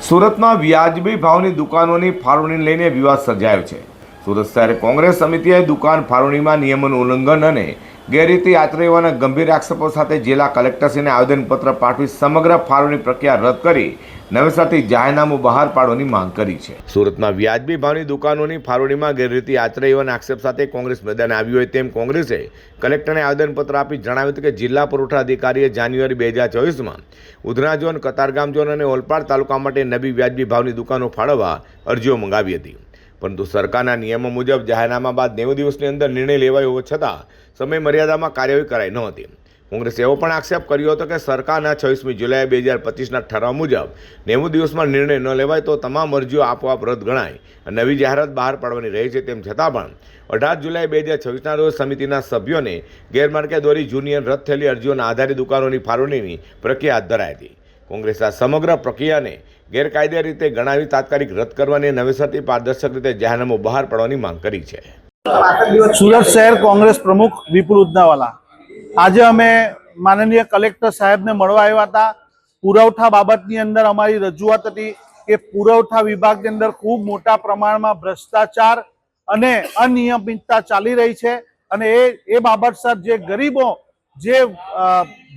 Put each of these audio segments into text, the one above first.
સુરતમાં વ્યાજબી ભાવની દુકાનોની ફાળવણી લઈને વિવાદ સર્જાયો છે। સુરત શહેર કોંગ્રેસ સમિતિએ દુકાન ફાળવણીમાં નિયમોનું ઉલ્લંઘન અને ગેરરીતિ આચરી હોવાના ગંભીર આક્ષેપો સાથે જિલ્લા કલેક્ટરશ્રીને આવેદનપત્ર પાઠવી સમગ્ર ફાળવણી પ્રક્રિયા રદ કરી નવેસરથી જાહેરનામું બહાર પાડવાની માંગ કરી છે। સુરતમાં વ્યાજબી ભાવની દુકાનોની ફાળવણીમાં ગેરરીતિ આચરી હોવાના આક્ષેપ સાથે કોંગ્રેસ મેદાને આવી હોય તેમ કોંગ્રેસે કલેક્ટરને આવેદનપત્ર આપી જણાવ્યું હતું કે જિલ્લા પુરવઠા અધિકારીએ જાન્યુઆરી 2024માં ઉધના ઝોન, કતારગામ ઝોન અને ઓલપાડ તાલુકા માટે નવી વ્યાજબી ભાવની દુકાનો ફાળવવા અરજીઓ મંગાવી હતી, પરંતુ સરકારના નિયમો મુજબ જાહેરનામા બાદ 90 દિવસની અંદર નિર્ણય લેવાયો હોવા છતાં સમય મર્યાદામાં કાર્યવાહી કરાઈ ન હતી। કોંગ્રેસે એવો પણ આક્ષેપ કર્યો હતો કે સરકારના 26મી જુલાઈ 2025ના ઠરાવ મુજબ 90 દિવસમાં નિર્ણય ન લેવાય તો તમામ અરજીઓ આપોઆપ રદ ગણાય અને નવી જાહેરાત બહાર પાડવાની રહી છે। તેમ છતાં પણ 18 જુલાઈ 2026ના રોજ સમિતિના સભ્યોને ગેરમાર્ગે દોરી જૂની રદ થયેલી અરજીઓના આધારે દુકાનોની ફાળવણીની પ્રક્રિયા હાથ ધરાઈ હતી। કોંગ્રેસે આ સમગ્ર પ્રક્રિયાને ગેરકાયદે રીતે ગણાવી તાત્કાલિક રદ કરવાની નવેસરથી પારદર્શક રીતે જાહેરનામું બહાર પાડવાની માંગ કરી છે। સુરત શહેર કોંગ્રેસ પ્રમુખ વિપુલ ઉદનાવાલા આજે અમે માનનીય કલેક્ટર સાહેબને મળવા આવ્યા હતા। પુરવઠા બાબતની અંદર અમારી રજૂઆત હતી કે પુરવઠા વિભાગની અંદર ખૂબ મોટા પ્રમાણમાં ભ્રષ્ટાચાર અને અનિયમિતતા ચાલી રહી છે અને એ બાબતસર જે ગરીબો જે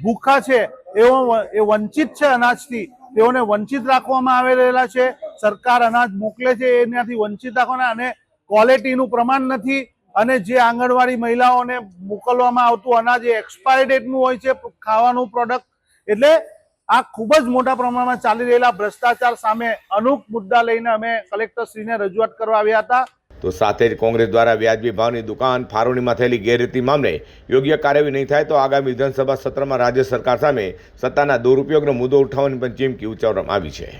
ભૂખા છે એ વંચિત છે અનાજથી, તેઓને વંચિત રાખવામાં આવી રહેલા છે। સરકાર અનાજ મોકલે છે એનાથી વંચિત રાખવાના અને ક્વોલિટીનું પ્રમાણ નથી અને જે આંગણવાડી મહિલાઓને મોકલવામાં આવતું અનાજ એ એક્સપાયર ડેટનું હોય છે ખાવાનું પ્રોડક્ટ। એટલે આ ખૂબ જ મોટા પ્રમાણમાં ચાલી રહેલા ભ્રષ્ટાચાર સામે અનુપ મુદ્દા લઈને અમે કલેક્ટરશ્રીને રજૂઆત કરવા આવ્યા હતા। તો સાથે જ કોંગ્રેસ દ્વારા વ્યાજબી ભાવની દુકાન ફાળવણીમાં થયેલી ગેરરીતિ મામલે યોગ્ય કાર્યવાહી નહીં થાય તો આગામી વિધાનસભા સત્રમાં રાજ્ય સરકાર સામે સત્તાના દુરુપયોગનો મુદ્દો ઉઠાવવાની પણ ચીમકી ઉચ્ચારવામાં આવી છે।